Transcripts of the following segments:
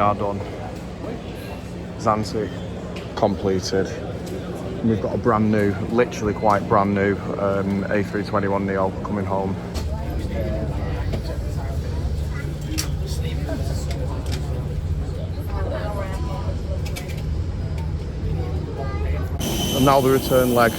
are done. Zante completed. We've got a brand new, literally quite brand new A321NEO coming home. And now the return leg.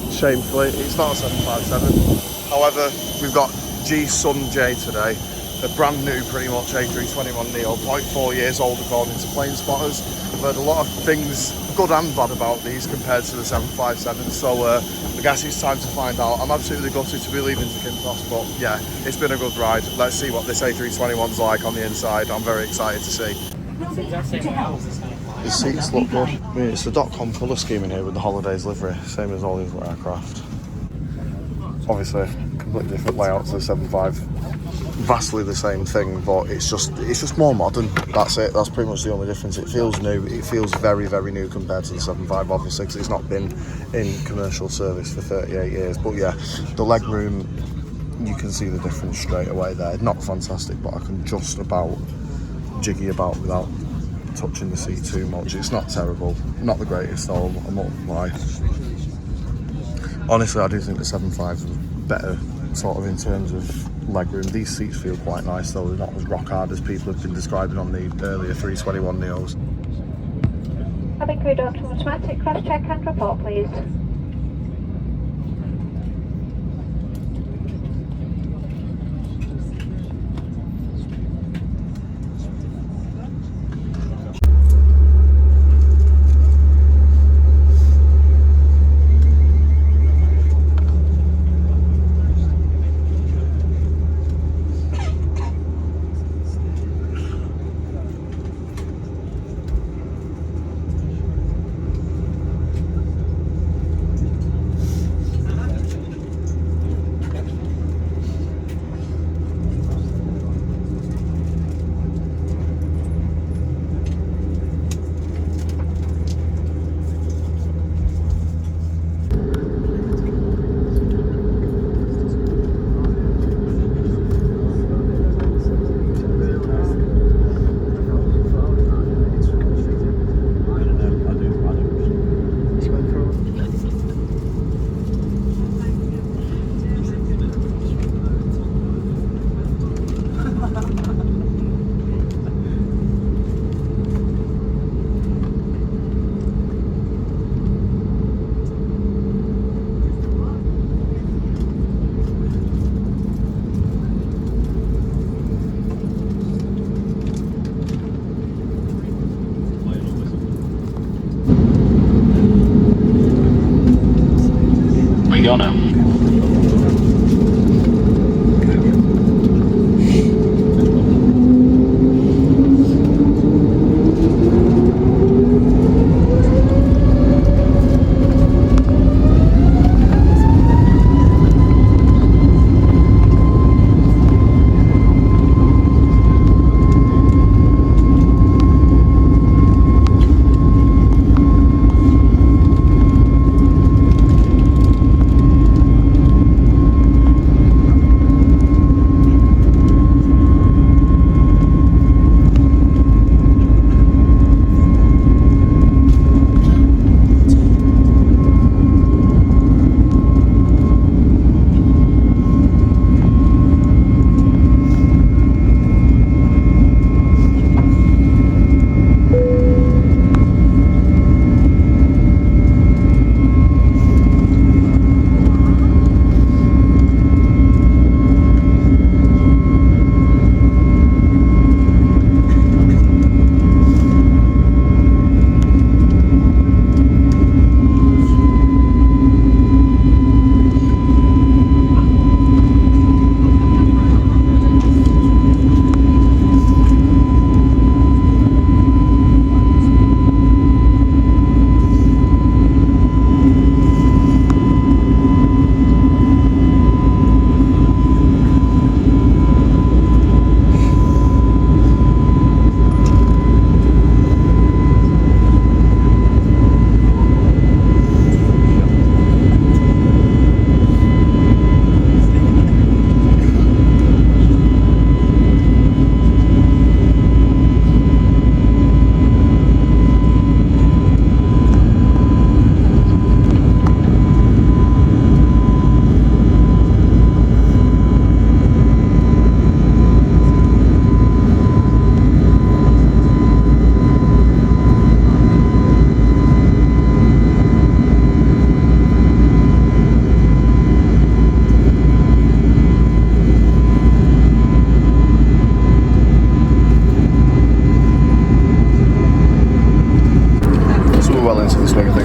Shamefully, it's not a 757. However, we've got G-SUNJ today. A brand new, pretty much, A321NEO, 0.4 years old according to Planespotters. I've heard a lot of things, good and bad, about these compared to the 757, so I guess it's time to find out. I'm absolutely gutted to be leaving Zakynthos, but yeah, it's been a good ride. Let's see what this A321's like on the inside. I'm very excited to see. The seats look good. I mean, it's the .com colour scheme in here with the holidays livery, same as all the other aircraft. Obviously, completely different layout to the 75. Vastly the same thing, but it's just more modern. That's it. That's pretty much the only difference. It feels new. It feels very, very new compared to the 75, obviously, because it's not been in commercial service for 38 years. But yeah, the leg room, you can see the difference straight away there. Not fantastic, but I can just about jiggy about without touching the seat too much. It's not terrible. Not the greatest though, I won't lie. Honestly, I do think the 75 is better sort of in terms of legroom. These seats feel quite nice though. They're not as rock hard as people have been describing on the earlier 321NEOs. Cabin crew door to automatic cross check and report, please.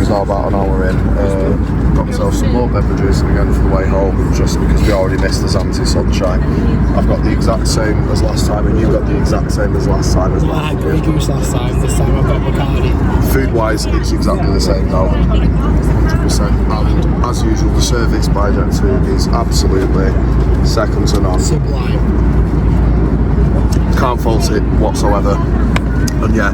is now about an hour in. Got myself some more beverages again for the way home, just because we already missed the Zante sunshine. I've got the exact same as last time, and you've got the exact same as last time as well. I had Grey Goose last time. This time I've got Bacardi. Food-wise, it's exactly the same now, 100%. And as usual, the service by Jet2 is absolutely second to none. Sublime. Can't fault it whatsoever. And yeah,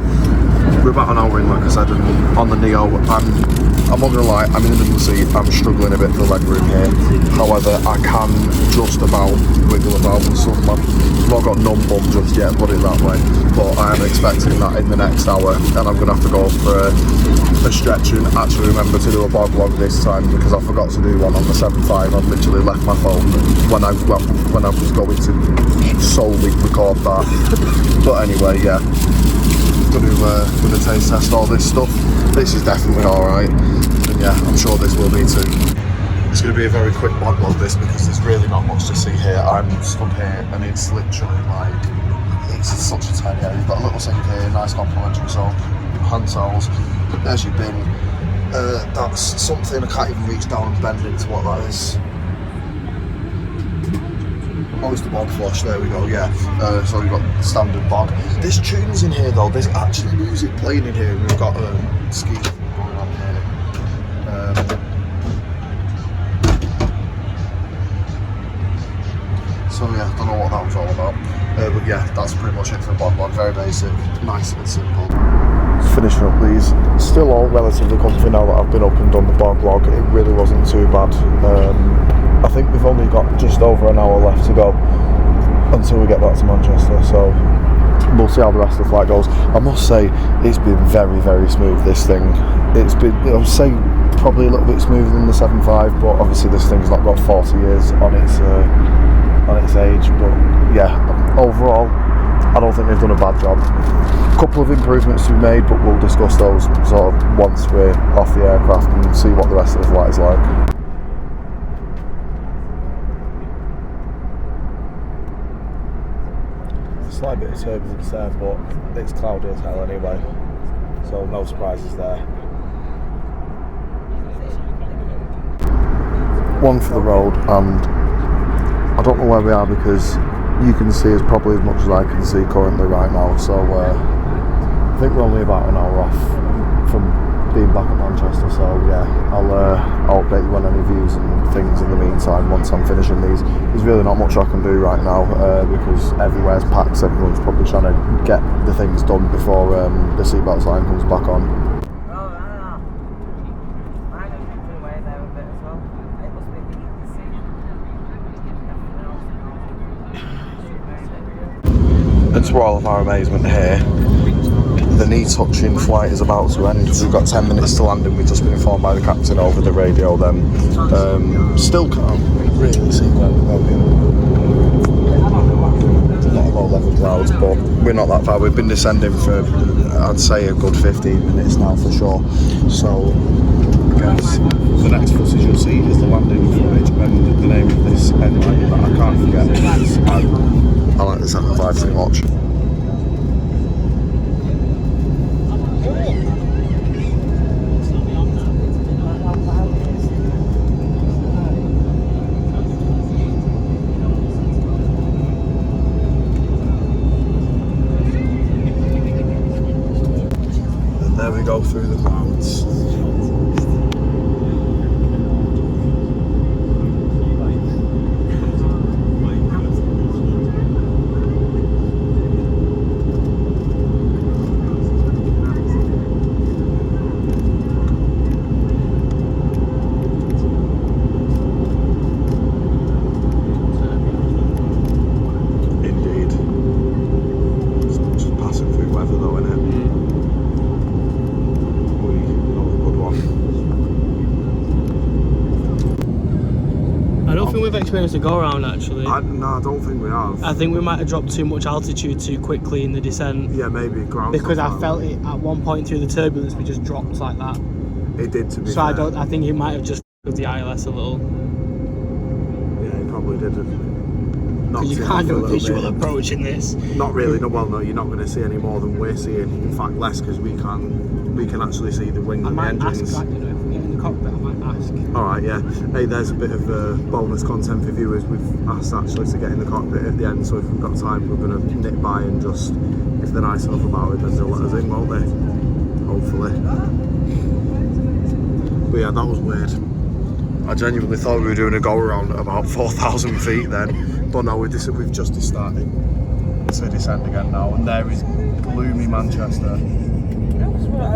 we're about an hour in, like I said, and on the Neo, I'm not gonna lie, I'm in the middle seat, I'm struggling a bit for leg room here. However, I can just about wiggle about with some. I've not got numb bum just yet, put it that way. But I am expecting that in the next hour, and I'm gonna have to go for a stretch and actually remember to do a bog log this time, because I forgot to do one on the 7.5. I've literally left my phone when I was going to solely record that. But anyway, yeah. Gonna taste test all this stuff. This is definitely alright, and yeah, I'm sure this will be too. It's going to be a very quick vlog this, because there's really not much to see here. I'm stood here and it's literally like, it's such a tiny area. You've got a little sink here, nice complimentary soap, hand towels, there's your bin. That's something I can't even reach down and bend into what that is. Oh, it's the bog flush, there we go, yeah. So we've got standard bog. There's tunes in here though, there's actually music playing in here. We've got ski going on here. So yeah, don't know what that was all about. But yeah, that's pretty much it for the bog. Very basic, nice and simple. Finishing up these, still all relatively comfy now that I've been up and done the bog log. It really wasn't too bad. I think we've only got just over an hour left to go until we get back to Manchester, so we'll see how the rest of the flight goes. I must say, it's been very, very smooth, this thing. It's been, I would say, probably a little bit smoother than the 7.5, but obviously this thing's not got 40 years on its age. But yeah, overall, I don't think they've done a bad job. A couple of improvements to be made, but we'll discuss those sort of once we're off the aircraft and see what the rest of the flight is like. Slight bit of turbulence there, but it's cloudy as hell anyway, so no surprises there. One for the road, and I don't know where we are, because you can see as probably as much as I can see currently right now, so I think we're only about an hour off from being back at Manchester, so yeah, I'll update you on any views and things in the meantime once I'm finishing these. There's really not much I can do right now, because everywhere's packed, so everyone's probably trying to get the things done before the seatbelt sign comes back on. And to all of our amazement here, the knee-touching flight is about to end. We've got 10 minutes to land, and we've just been informed by the captain over the radio then. Still can't really see where we're going. A lot of low-level clouds, but we're not that far. We've been descending for, I'd say, a good 15 minutes now for sure. So, I guess the next footage you'll see is the landing footage, and the name of this engine that I can't forget, because I like the 7.5 too much. There we go through the clouds. Indeed. Just passing through weather though, innit? I don't think we've experienced a go-around actually. No, I don't think we have. I think we might have dropped too much altitude too quickly in the descent. Yeah, maybe ground. Because I felt it at one point through the turbulence, we just dropped like that. It did, to be So fair. I think it might have just with the ILS a little. Yeah, it probably did. Because you can't do a visual approach in this. Not really. No, well, no, you're not going to see any more than we're seeing. In fact, less, because we can't we can actually see the wing I and the might ask engines. that, you know, if we get in the cockpit, I might ask. Alright, yeah. Hey, there's a bit of bonus content for viewers. We've asked actually to get in the cockpit at the end, so if we've got time, we're going to nip by and just, if they're nice enough about it, then they'll let us in, won't they? Hopefully. But yeah, that was weird. I genuinely thought we were doing a go around at about 4,000 feet then, but no, we've just started to descend again now, and there is gloomy Manchester.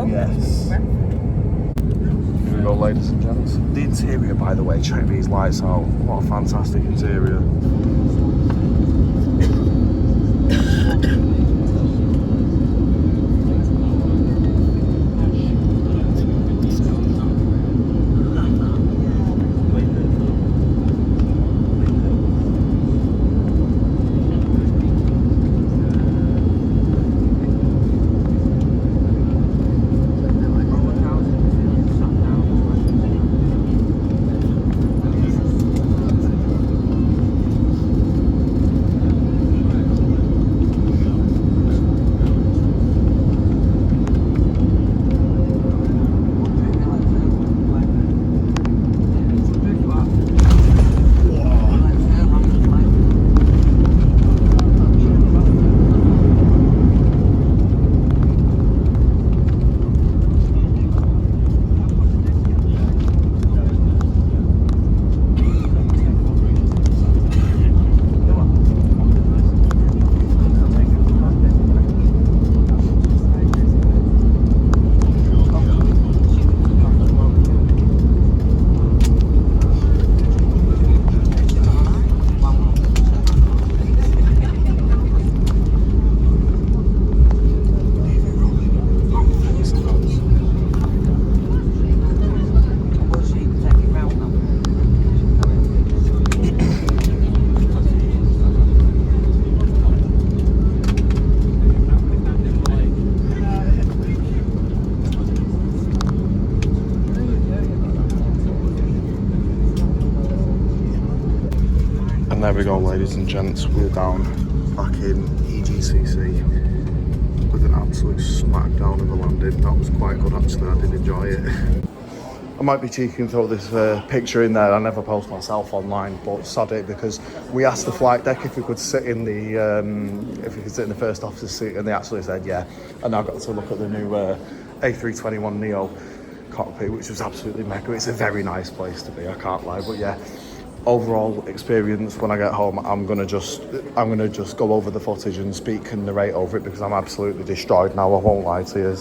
Yes. Here we go, ladies and gents. The interior, by the way, check these lights out. What a fantastic interior. And there we go, ladies and gents, we're down back in EGCC with an absolute smackdown of a landing. That was quite good actually, I did enjoy it. I might be cheeky and throw this picture in there. I never post myself online, but sod it, because we asked the flight deck if we could sit in the first officer's seat, and they actually said yeah. And I got to look at the new A321NEO cockpit, which was absolutely mega. It's a very nice place to be, I can't lie. But yeah, overall experience, when I get home, I'm gonna just go over the footage and speak and narrate over it, because I'm absolutely destroyed now, I won't lie to you.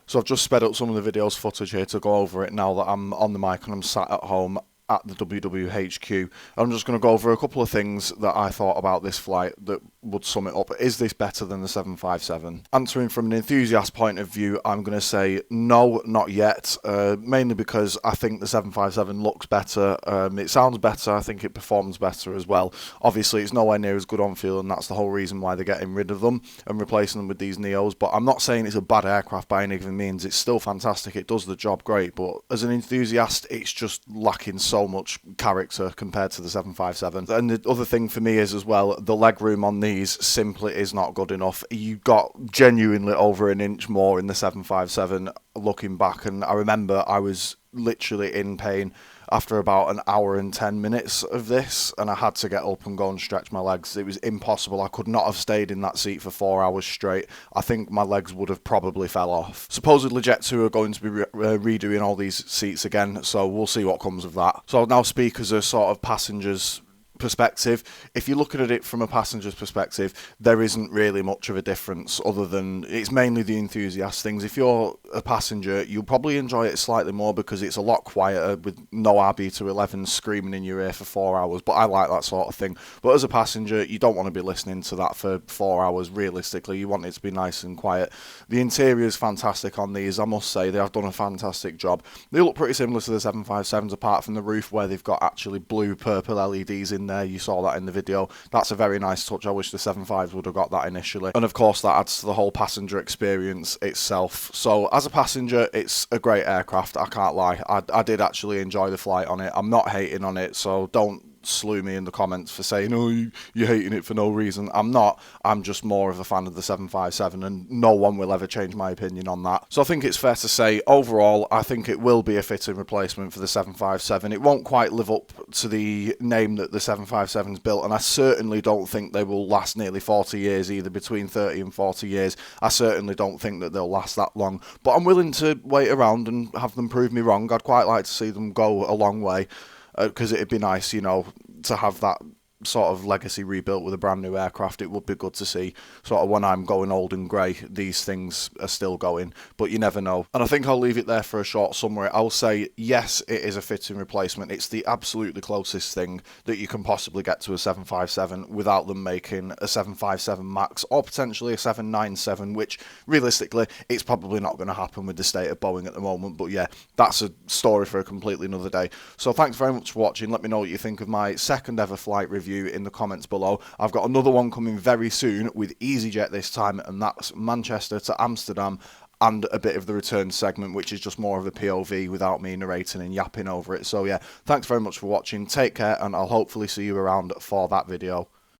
So I've just sped up some of the video's footage here to go over it now that I'm on the mic and I'm sat at home at the WWHQ. I'm just going to go over a couple of things that I thought about this flight that would sum it up. Is this better than the 757? Answering from an enthusiast point of view, I'm going to say no, not yet, mainly because I think the 757 looks better, it sounds better, I think it performs better as well. Obviously it's nowhere near as good on fuel, and that's the whole reason why they're getting rid of them and replacing them with these Neos. But I'm not saying it's a bad aircraft by any given means. It's still fantastic, it does the job great, but as an enthusiast it's just lacking so much character compared to the 757. And the other thing for me is as well, the leg room on these simply is not good enough. You got genuinely over an inch more in the 757 looking back, and I remember I was literally in pain after about an hour and 10 minutes of this, and I had to get up and go and stretch my legs. It was impossible. I could not have stayed in that seat for 4 hours straight. I think my legs would have probably fell off. Supposedly Jet2 are going to be redoing all these seats again, so we'll see what comes of that. So I'll now speak as a sort of passenger's perspective. If you're looking at it from a passenger's perspective, there isn't really much of a difference, other than it's mainly the enthusiast things. If you're a passenger, you'll probably enjoy it slightly more because it's a lot quieter with no RB211 screaming in your ear for 4 hours, but I like that sort of thing. But as a passenger, you don't want to be listening to that for 4 hours realistically. You want it to be nice and quiet. The interior is fantastic on these, I must say. They have done a fantastic job. They look pretty similar to the 757s, apart from the roof where they've got actually blue purple LEDs in there. You saw that in the video. That's a very nice touch. I wish the 75s would have got that initially. And of course that adds to the whole passenger experience itself. So as a passenger, it's a great aircraft, I can't lie. I did actually enjoy the flight on it. I'm not hating on it, so don't slew me in the comments for saying, oh, you're hating it for no reason. I'm not. I'm just more of a fan of the 757, and no one will ever change my opinion on that. So I think it's fair to say, overall, I think it will be a fitting replacement for the 757. It won't quite live up to the name that the 757's built, and I certainly don't think they will last nearly 40 years either, between 30 and 40 years. I certainly don't think that they'll last that long, but I'm willing to wait around and have them prove me wrong. I'd quite like to see them go a long way, because it'd be nice, you know, to have that sort of legacy rebuilt with a brand new aircraft. It would be good to see, sort of when I'm going old and grey, these things are still going, but you never know. And I think I'll leave it there for a short summary. I'll say, yes, it is a fitting replacement. It's the absolutely closest thing that you can possibly get to a 757 without them making a 757 MAX or potentially a 797, which realistically, it's probably not going to happen with the state of Boeing at the moment. But yeah, that's a story for a completely another day. So thanks very much for watching. Let me know what you think of my second ever flight review in the comments below. I've got another one coming very soon with EasyJet this time, and that's Manchester to Amsterdam, and a bit of the return segment, which is just more of a POV without me narrating and yapping over it. So yeah, thanks very much for watching. Take care, and I'll hopefully see you around for that video.